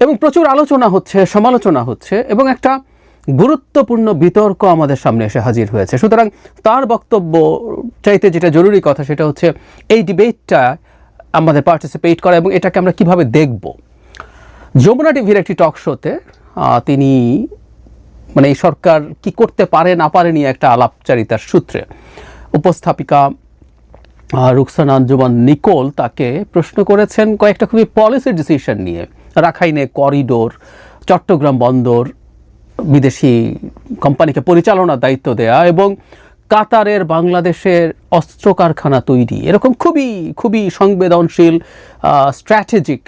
এবং প্রচুর আলোচনা হচ্ছে, সমালোচনা হচ্ছে এবং একটা গুরুত্বপূর্ণ বিতর্ক আমাদের সামনে এসে হাজির হয়েছে। সুতরাং তার বক্তব্য চাইতে যেটা জরুরি কথা সেটা হচ্ছে এই ডিবেটটা আমাদের পার্টিসিপেট করা এবং এটাকে আমরা কিভাবে দেখব। যমুনা টিভির একটি টক শোতে তিনি মানে এই সরকার কি করতে পারে না পারে নিয়ে একটা আলাপচারিতার সূত্রে উপস্থাপিকা রুকসানা আঞ্জুমান নিকোল তাকে প্রশ্ন করেছেন কয়েকটা খুবই পলিসি ডিসিশন নিয়ে। রাখাইনে করিডোর, চট্টগ্রাম বন্দর বিদেশি কোম্পানিকে পরিচালনার দায়িত্ব দেয়া এবং কাতারের বাংলাদেশের অস্ত্র কারখানা তৈরি, এরকম খুবই খুবই সংবেদনশীল স্ট্র্যাটেজিক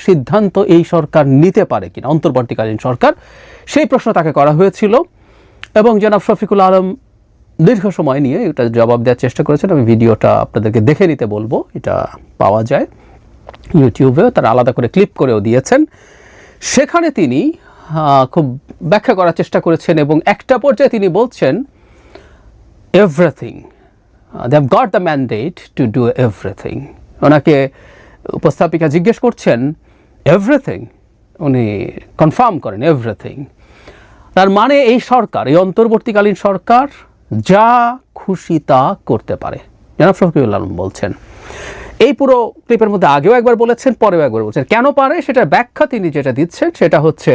সিদ্ধান্ত এই সরকার নিতে পারে কিনা, অন্তর্বর্তীকালীন সরকার, সেই প্রশ্ন তাকে করা হয়েছিল। এবং জনাব শফিকুল আলম দীর্ঘ সময় নিয়ে এটা জবাব দেওয়ার চেষ্টা করেছেন। আমি ভিডিওটা আপনাদেরকে দেখে নিতে বলবো, এটা পাওয়া যায় ইউটিউবেও, তারা আলাদা করে ক্লিপ করেও দিয়েছেন। সেখানে তিনি খুব ব্যাখ্যা করার চেষ্টা করেছেন এবং একটা পর্যায়ে তিনি বলছেন everything, they have got the mandate to do everything. ওনাকে উপস্থাপিকা জিজ্ঞেস করছেন এভরিথিং, উনি কনফার্ম করেন এভরিথিং। তার মানে এই সরকার, এই অন্তর্বর্তীকালীন সরকার যা খুশি তা করতে পারে, জনাব শফিকুল আলম বলছেন। এই পুরো ক্লিপের মধ্যে আগেও একবার বলেছেন, পরেও একবার বলছেন। কেন পারে সেটার ব্যাখ্যা তিনি যেটা দিচ্ছেন সেটা হচ্ছে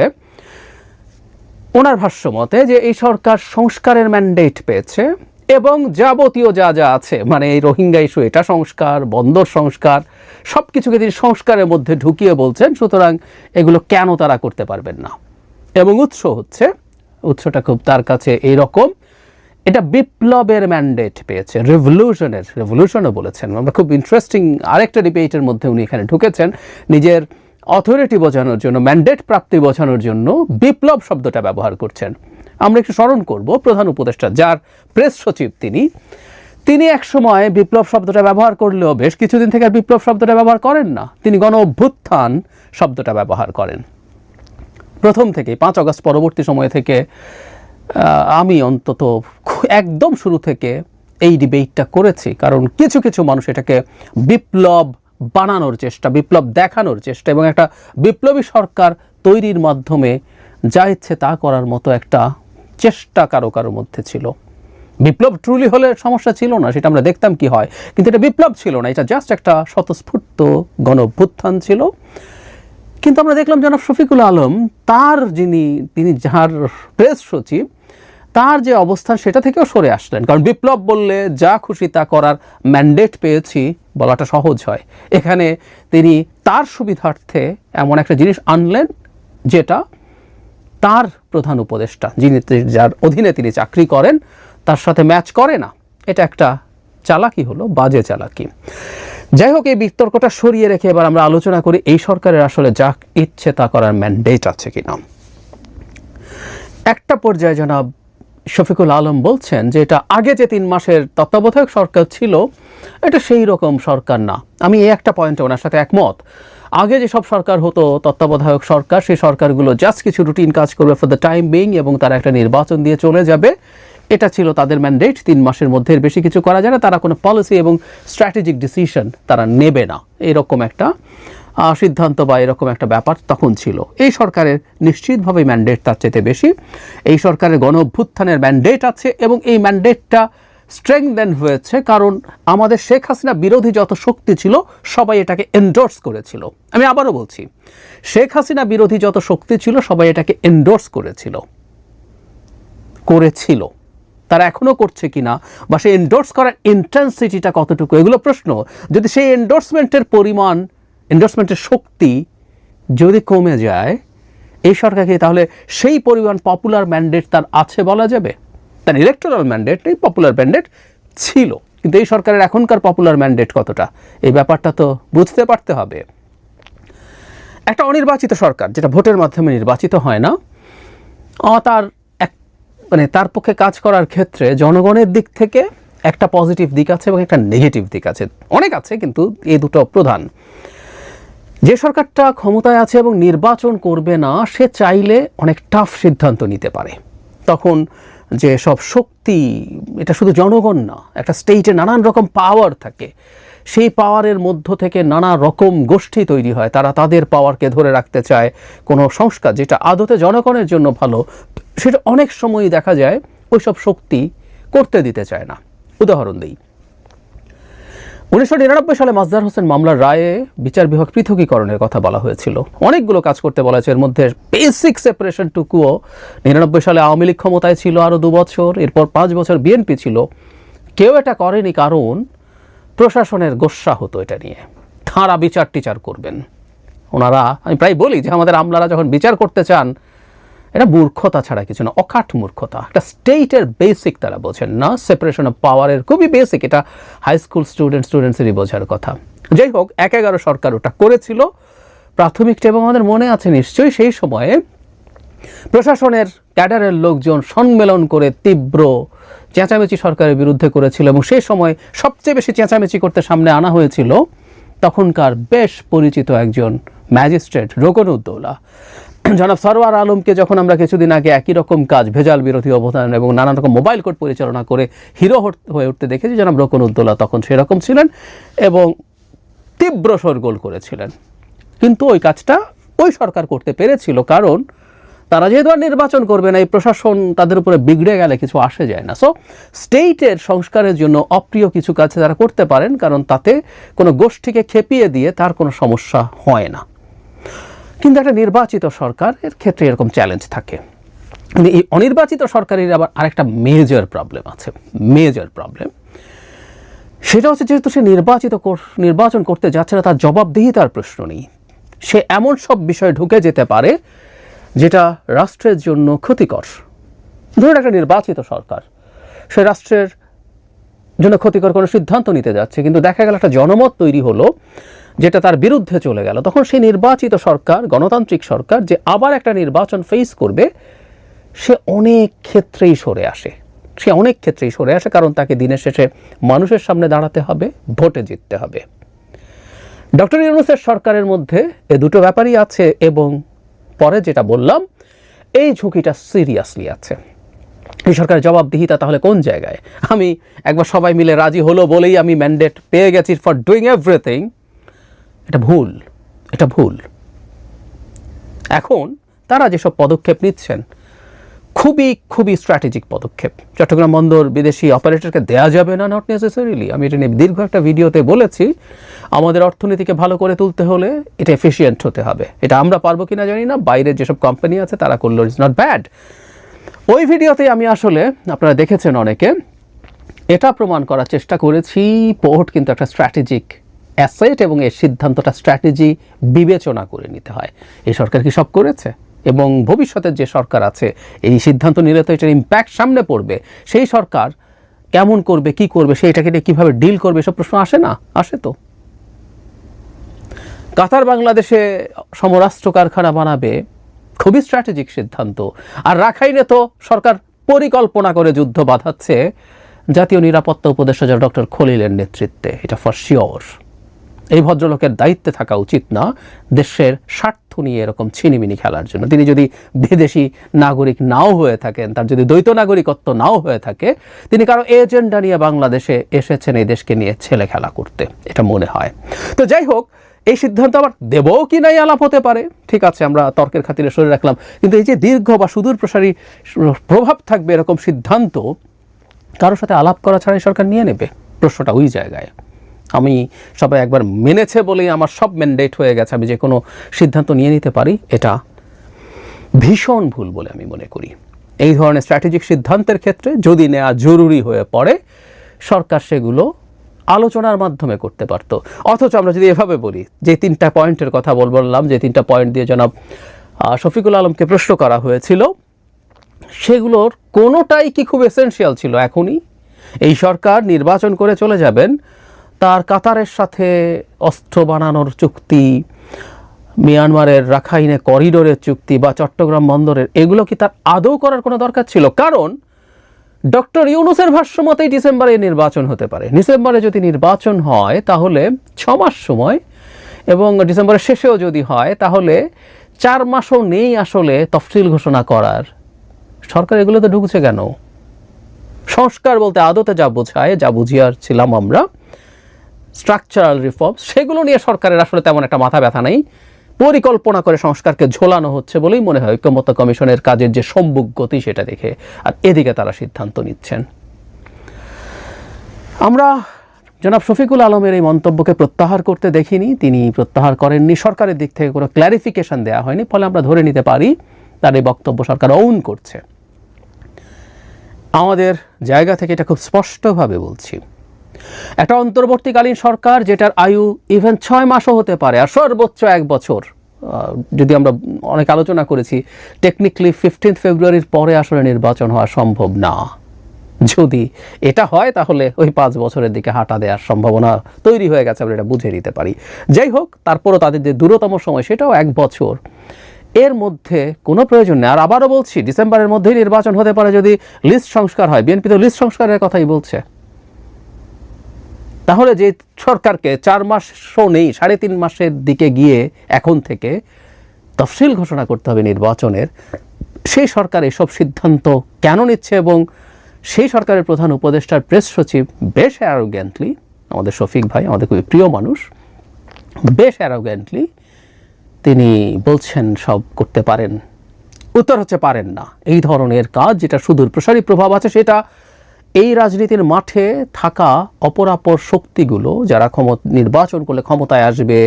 ওনার ভাষ্য মতে যে এই সরকার সংস্কারের ম্যান্ডেট পেয়েছে এবং যাবতীয় যা যা আছে, মানে এই রোহিঙ্গা ইস্যু, এটা সংস্কার, বন্দর সংস্কার, সব কিছুকে তিনি সংস্কারের মধ্যে ঢুকিয়ে বলছেন। সুতরাং এগুলো কেন তারা করতে পারবেন না। এবং উৎসটা খুব তার কাছে এইরকম, এটা বিপ্লবের ম্যান্ডেট পেয়েছে, রেভলিউশনও বলেছেন। আমরা খুব ইন্টারেস্টিং আরেকটা ডিবেটের মধ্যে উনি এখানে ঢুকেছেন, নিজের অথরিটি বোঝানোর জন্য, ম্যান্ডেট প্রাপ্তি বোঝানোর জন্য বিপ্লব শব্দটা ব্যবহার করছেন। আমরা একটু স্মরণ করব প্রধান উপদেষ্টা, যার প্রেস সচিব তিনি এক সময় বিপ্লব শব্দটা ব্যবহার করলেও বেশ কিছুদিন থেকে আর বিপ্লব শব্দটা ব্যবহার করেন না। তিনি গণ অভ্যুত্থান শব্দটা ব্যবহার করেন প্রথম থেকে, 5 আগস্ট পরবর্তী সময় থেকে। আমি অন্তত একদম শুরু থেকে এই ডিবেটটা করেছি, কারণ কিছু কিছু মানুষ এটাকে বিপ্লব বানানোর চেষ্টা, বিপ্লব দেখানোর চেষ্টা এবং একটা বিপ্লবী সরকার তৈরির মাধ্যমে যা ইচ্ছে তা করার মতো একটা চেষ্টা কারো মধ্যে ছিল। বিপ্লব ট্রুলি হলে সমস্যা ছিল না, সেটা আমরা দেখতাম কি হয়, কিন্তু এটা বিপ্লব ছিল না, এটা জাস্ট একটা স্বতঃস্ফূর্ত গণ অভ্যুত্থান ছিল। কিন্তু আমরা দেখলাম জনাব শফিকুল আলম, তিনি যার প্রেস সচিব, তার যে অবস্থান সেটা থেকেও সরে আসলেন। কারণ বিপ্লব বললে যা খুশি তা করার ম্যান্ডেট পেয়েছি বলাটা সহজ হয়। এখানে তিনি তার সুবিধার্থে এমন একটা জিনিস আনলেন যেটা তার প্রধান উপদেষ্টা, যার অধীনে তিনি চাকরি করেন, তার সাথে ম্যাচ করে না। এটা একটা চালাকি হলো, বাজে চালাকি। যাই হোক, এই বিতর্কটা সরিয়ে রেখে এবার আমরা আলোচনা করি এই সরকারের আসলে যা ইচ্ছে তা করার ম্যান্ডেট আছে কিনা। একটা পর্যায়ে জনাব শফিকুল আলম বলছেন যে এটা আগে যে 3 মাসের তত্ত্বাবধায়ক সরকার ছিল এটা সেই রকম সরকার না। আমি এই একটা পয়েন্টে ওনার সাথে একমত। আগে যেসব সরকার হতো তত্ত্বাবধায়ক সরকার, সেই সরকারগুলো জাস্ট কিছু রুটিন কাজ করবে ফর দ্য টাইম বিং এবং তারা একটা নির্বাচন দিয়ে চলে যাবে, এটা ছিল তাদের ম্যান্ডেট। 3 মাসের মধ্যে বেশি কিছু করা যায় না, তারা কোনো পলিসি এবং স্ট্র্যাটেজিক ডিসিশন তারা নেবে না, এরকম একটা সিদ্ধান্ত বা এরকম একটা ব্যাপার তখন ছিল। এই সরকারের নিশ্চিতভাবে ম্যান্ডেট তার চাইতে বেশি। এই সরকারের গণ অভ্যুত্থানের ম্যান্ডেট আছে এবং এই ম্যান্ডেটটা স্ট্রেংথেন হয়েছে কারণ আমাদের শেখ হাসিনা বিরোধী যত শক্তি ছিল সবাই এটাকে এন্ডোর্স করেছিল। আমি আবারও বলছি, শেখ হাসিনা বিরোধী যত শক্তি ছিল সবাই এটাকে এন্ডোর্স করেছিল। তারা এখনও করছে কিনা বা সেই এন্ডোর্স করার ইন্টেন্সিটিটা কতটুকু, এগুলো প্রশ্ন। যদি সেই এন্ডোর্সমেন্টের পরিমাণ, এন্ডোর্সমেন্টের শক্তি যদি কমে যায় এই সরকারকে, তাহলে সেই পরিমাণ পপুলার ম্যান্ডেট তার আছে বলা যাবে? তার ইলেকটোরাল ম্যান্ডেট নেই, পপুলার ম্যান্ডেট ছিল। কিন্তু এই সরকারের এখনকার পপুলার ম্যান্ডেট কতটা, এই ব্যাপারটা তো বুঝতে পারতে হবে। একটা অনির্বাচিত সরকার, যেটা ভোটের মাধ্যমে নির্বাচিত হয় না, তার পক্ষে কাজ করার ক্ষেত্রে জনগণের দিক থেকে একটা পজিটিভ দিক আছে এবং একটা নেগেটিভ দিক আছে। অনেক আছে, কিন্তু এই দুটো প্রধান। যে সরকারটা ক্ষমতায় আছে এবং নির্বাচন করবে না, সে চাইলে অনেক টাফ সিদ্ধান্ত নিতে পারে। তখন যে সব শক্তি, এটা শুধু জনগণ না, একটা স্টেটে নানান রকম পাওয়ার থাকে, সেই পাওয়ারের মধ্য থেকে নানা রকম গোষ্ঠী তৈরি হয়, তারা তাদের পাওয়ারকে ধরে রাখতে চায়। কোনো সংস্কার যেটা আদতে জনগণের জন্য ভালো, সেটা অনেক সময়ই দেখা যায় ওইসব শক্তি করতে দিতে চায় না। উদাহরণ দিই, 1999 সালে মাজদার হোসেন মামলার রায়ে বিচার বিভাগ পৃথকীকরণের কথা বলা হয়েছিল। অনেকগুলো কাজ করতে বলা হয়েছে, এর মধ্যে বেসিক সেপারেশন টুকুও 99 সালে আওয়ামী লীগ ক্ষমতায় ছিল আরও 2 বছর, এরপর 5 বছর বিএনপি ছিল, কেউ এটা করেনি, কারণ প্রশাসনের গোস্বা হতো এটা নিয়ে, তাঁরা বিচার টিচার করবেন। ওনারা, আমি প্রায় বলি যে আমাদের আমলারা যখন বিচার করতে চান, এটা মূর্খতা ছাড়া কিছু না, অকাট মূর্খতা। একটা স্টেটের বেসিক তারা বোঝেন না, সেপারেশন অফ পাওয়ারের খুবই বেসিক, এটা হাই স্কুল স্টুডেন্টসেরই বোঝার কথা। যাই হোক, 11 সরকার ওটা করেছিল প্রাথমিকটা, এবং আমাদের মনে আছে নিশ্চয়ই সেই সময়ে প্রশাসনের ক্যাডারের লোকজন সম্মেলন করে তীব্র চেঁচামেচি সরকারের বিরুদ্ধে করেছিল, এবং সেই সময় সবচেয়ে বেশি চেঁচামেচি করতে সামনে আনা হয়েছিল তখনকার বেশ পরিচিত একজন ম্যাজিস্ট্রেট রোকনউদ্দৌলা। জনাব সরওয়ার আলমকে যখন আমরা কিছুদিন আগে একই রকম কাজ, ভেজাল বিরোধী অবদান এবং নানান রকম মোবাইল কোর্ট পরিচালনা করে হিরো হয়ে উঠতে দেখেছি, জনাব রোকনউদ্দৌলা তখন সেরকম ছিলেন এবং তীব্র শোরগোল করেছিলেন। কিন্তু ওই কাজটা ওই সরকার করতে পেরেছিল, কারণ তারা যেহেতু আর নির্বাচন করবে না, এই প্রশাসন তাদের উপরে বিগড়ে গেলে কিছু আসে যায় না। সো স্টেটের সংস্কারের জন্য অপ্রিয় কিছু কাজ তারা করতে পারেন, কারণ তাতে কোনো গোষ্ঠীকে খেপিয়ে দিয়ে তার কোনো সমস্যা হয় না। কিন্তু একটা নির্বাচিত সরকারের ক্ষেত্রে এরকম চ্যালেঞ্জ থাকে। কিন্তু এই অনির্বাচিত সরকারের আবার আরেকটা মেজর প্রবলেম আছে, মেজর প্রবলেম। সেটা হচ্ছে, যেহেতু সে নির্বাচন করতে যাচ্ছে না, তার জবাবদিহিতার প্রশ্ন নেই। সে এমন সব বিষয়ে ঢুকে যেতে পারে যেটা রাষ্ট্রের জন্য ক্ষতিকর। ধরুন একটা নির্বাচিত সরকার সে রাষ্ট্রের জন্য ক্ষতিকর কোনো সিদ্ধান্ত নিতে যাচ্ছে, কিন্তু দেখা গেল একটা জনমত তৈরি হলো যেটা তার বিরুদ্ধে চলে গেল, তখন সেই নির্বাচিত সরকার, গণতান্ত্রিক সরকার যে আবার একটা নির্বাচন ফেস করবে, সে অনেক ক্ষেত্রেই সরে আসে, কারণ তাকে দিনের শেষে মানুষের সামনে দাঁড়াতে হবে, ভোটে জিততে হবে। ডক্টর ইউনূসের সরকারের মধ্যে এ দুটো ব্যাপারই আছে, এবং পরে যেটা বললাম, এই ঝুঁকিটা সিরিয়াসলি আছে। এই সরকারের জবাবদিহিতা তাহলে কোন জায়গায়? আমি একবার সবাই মিলে রাজি হলো বলেই আমি ম্যান্ডেট পেয়ে গেছি ফর ডুইং এভরিথিং, এটা ভুল। এখন তারা যেসব পদক্ষেপ নিচ্ছেন খুবই স্ট্র্যাটেজিক পদক্ষেপ। চট্টগ্রাম বন্দর বিদেশি অপারেটরকে দেয়া যাবে না, নট নেসেসারিলি। আমি এটা নিয়ে দীর্ঘ একটা ভিডিওতে বলেছি, আমাদের অর্থনীতিকে ভালো করে তুলতে হলে এটা এফিশিয়েন্ট হতে হবে। এটা আমরা পারবো কিনা জানি না, বাইরের যেসব কোম্পানি আছে তারা করলো, ইটস নট ব্যাড। ওই ভিডিওতে আমি আসলে, আপনারা দেখেছেন অনেকে, এটা প্রমাণ করার চেষ্টা করেছি পোর্ট কিন্তু একটা স্ট্র্যাটেজিক অ্যাসেট, এবং এর সিদ্ধান্তটা স্ট্র্যাটেজি বিবেচনা করে নিতে হয়। এই সরকার কি সব করেছে? এবং ভবিষ্যতের যে সরকার আছে, এই সিদ্ধান্ত নিলে তো এটার ইম্প্যাক্ট সামনে পড়বে। সেই সরকার কেমন করবে, কি করবে, সেইটাকে নিয়ে কীভাবে ডিল করবে, এসব প্রশ্ন আসে না? আসে তো। কাতার বাংলাদেশে সমরাস্ত্র কারখানা বানাবে, খুবই স্ট্র্যাটেজিক সিদ্ধান্ত। আর রাখাইনে তো সরকার পরিকল্পনা করে যুদ্ধ বাঁধাচ্ছে জাতীয় নিরাপত্তা উপদেষ্টা ডক্টর খলিলের নেতৃত্বে, এটা ফর শিওর। এই ভদ্রলোকের দায়িত্বে থাকা উচিত না দেশের স্বার্থ নিয়ে এরকম ছিনিমিনি খেলার জন্য। তিনি যদি বিদেশি নাগরিক নাও হয়ে থাকেন, তার যদি দ্বৈত নাগরিকত্ব নাও হয়ে থাকে, তিনি কারো এজেন্ডা নিয়ে বাংলাদেশে এসেছেন এই দেশকে নিয়ে ছেলে খেলা করতে, এটা মনে হয়। তো যাই হোক, এই সিদ্ধান্ত আবার দেবও কি নাই আলাপ হতে পারে, ঠিক আছে, আমরা তর্কের খাতিরে সরে রাখলাম। কিন্তু এই যে দীর্ঘ বা সুদূর প্রসারী প্রভাব থাকবে এরকম সিদ্ধান্ত কারোর সাথে আলাপ করা ছাড়াই সরকার নিয়ে নেবে, প্রশ্নটা ওই জায়গায়। আমি সবাই একবার মেনেছে বলেই আমার সব ম্যান্ডেট হয়ে গেছে, আমি যে কোনো সিদ্ধান্ত নিয়ে নিতে পারি, এটা ভীষণ ভুল বলে আমি মনে করি। এই ধরনের স্ট্র্যাটেজিক সিদ্ধান্তের ক্ষেত্রে যদি নেওয়া জরুরি হয়ে পড়ে, সরকার সেগুলো আলোচনার মাধ্যমে করতে পারত। অথচ আমরা যদি এভাবে বলি, যে 3টা পয়েন্টের কথা বললাম, যে 3টা পয়েন্ট দিয়ে জনাব শফিকুল আলমকে প্রশ্ন করা হয়েছিল, সেগুলোর কোনোটাই কি খুব এসেনশিয়াল ছিল? এখনই এই সরকার নির্বাচন করে চলে যাবেন, তার কাতারের সাথে অস্ত্র বানানোর চুক্তি, মিয়ানমারের রাখাইনে করিডোরের চুক্তি বা চট্টগ্রাম বন্দরের, এগুলো কি তার আদৌ করার কোনো দরকার ছিল? কারণ ডক্টর ইউনূসের ভাষ্য মতেই ডিসেম্বরে নির্বাচন হতে পারে। ডিসেম্বরে যদি নির্বাচন হয় তাহলে 6 মাস সময়, এবং ডিসেম্বরের শেষেও যদি হয় তাহলে 4 মাসও নেই আসলে তফসিল ঘোষণা করার। সরকার এগুলোতে ঢুকছে কেন? সংস্কার বলতে আদতে যা বোঝায়, যা বুঝিয়াছিলাম আমরা, স্ট্রাকচারাল রিফর্ম, সেগুলো নিয়ে সরকারের আসলে তেমন একটা মাথা ব্যথা নেই। পরিকল্পনা করে সংস্কারকে ঝোলানো হচ্ছে বলেই মনে হয় ঐকমত্য কমিশনের কাজের যে সম্মুখ গতি সেটা দেখে, আর এদিকে তারা সিদ্ধান্ত নিচ্ছেন। আমরা জনাব শফিকুল আলমের এই মন্তব্যকে প্রত্যাহার করতে দেখিনি, তিনি প্রত্যাহার করেননি, সরকারের দিক থেকে কোনো ক্ল্যারিফিকেশন দেওয়া হয়নি, ফলে আমরা ধরে নিতে পারি তার এই বক্তব্য সরকার অউন করছে। আমাদের জায়গা থেকে এটা খুব স্পষ্টভাবে বলছি, একটা অন্তর্বর্তীকালীন সরকার যেটার আয়ু ইভেন 6 মাসও হতে পারে আর সর্বোচ্চ 1 বছর, যদি আমরা অনেক আলোচনা করেছি টেকনিক্যালি 15 ফেব্রুয়ারির পরে আসলে নির্বাচন হওয়া সম্ভব না। যদি এটা হয় তাহলে ওই 5 বছরের দিকে হাঁটা দেওয়ার সম্ভাবনা তৈরি হয়ে গেছে, আমরা এটা বুঝে নিতে পারি। যাই হোক, তারপরও তাদের যে দূরতম সময় সেটাও 1 বছর, এর মধ্যে কোনো প্রয়োজন নেই। আর আবারও বলছি, ডিসেম্বরের মধ্যেই নির্বাচন হতে পারে যদি লিস্ট সংস্কার হয়। বিএনপি তো লিস্ট সংস্কারের কথাই বলছে। তাহলে যে সরকারকে 4 মাসও নেই, 3.5 মাসের দিকে গিয়ে এখন থেকে তফসিল ঘোষণা করতে হবে নির্বাচনের, সেই সরকার এসব সিদ্ধান্ত কেন নিচ্ছে? এবং সেই সরকারের প্রধান উপদেষ্টার প্রেস সচিব বেশ অ্যারোগ্যান্টলি, আমাদের শফিক ভাই আমাদের খুবই প্রিয় মানুষ, বেশ অ্যারোগ্যান্টলি তিনি বলছেন সব করতে পারেন। উত্তর হচ্ছে পারেন না। এই ধরনের কাজ যেটা সুদূর প্রসারী প্রভাব আছে, সেটা এই রাজনীতির মাঠে থাকা অপরাপর শক্তিগুলো যারা নির্বাচন করলে ক্ষমতায় আসবে,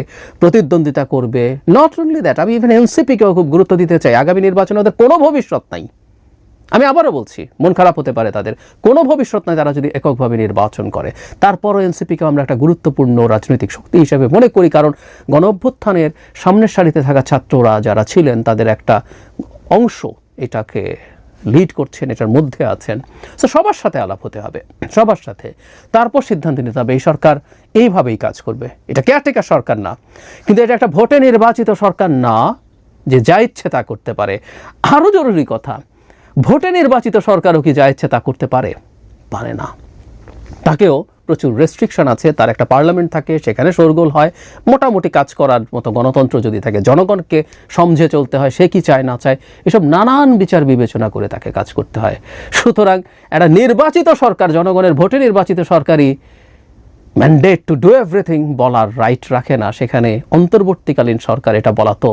প্রতিদ্বন্দ্বিতা করবে, নট অনলি দ্যাট, আমি ইভেন এনসিপিকেও খুব গুরুত্ব দিতে চাই। আগামী নির্বাচনে ওদের কোনো ভবিষ্যৎ নাই। আমি আবারও বলছি, মন খারাপ হতে পারে তাদের, কোনো ভবিষ্যৎ নাই তারা যদি এককভাবে নির্বাচন করে। তারপরও এনসিপিকে আমরা একটা গুরুত্বপূর্ণ রাজনৈতিক শক্তি হিসেবে মনে করি, কারণ গণ অভ্যুত্থানের সামনের সারিতে থাকা ছাত্ররা যারা ছিলেন তাদের একটা অংশ এটাকে লিড করছেন, এটার মধ্যে আছেন। তো সবার সাথে আলাপ হতে হবে, সবার সাথে, তারপর সিদ্ধান্ত নিতে হবে এই সরকার এইভাবেই কাজ করবে। এটা কেয়ারটেকার সরকার না, কিন্তু এটা একটা ভোটে নির্বাচিত সরকার না যে যা ইচ্ছে তা করতে পারে। আরও জরুরি কথা, ভোটে নির্বাচিত সরকারও কি যা ইচ্ছে তা করতে পারে? পারে না। তাকেও প্রচুর রেস্ট্রিকশন আছে, তার একটা পার্লামেন্ট থাকে, সেখানে শোরগোল হয়, মোটামুটি কাজ করার মতো গণতন্ত্র যদি থাকে, জনগণকে সমঝে চলতে হয়, সে কি চায় না চায়, এসব নানান বিচার বিবেচনা করে তাকে কাজ করতে হয়। সুতরাং একটা নির্বাচিত সরকার, জনগণের ভোটে নির্বাচিত সরকারই ম্যান্ডেট টু ডু এভরিথিং বলার রাইট রাখে না। সেখানে অন্তর্বর্তীকালীন সরকার এটা বলা তো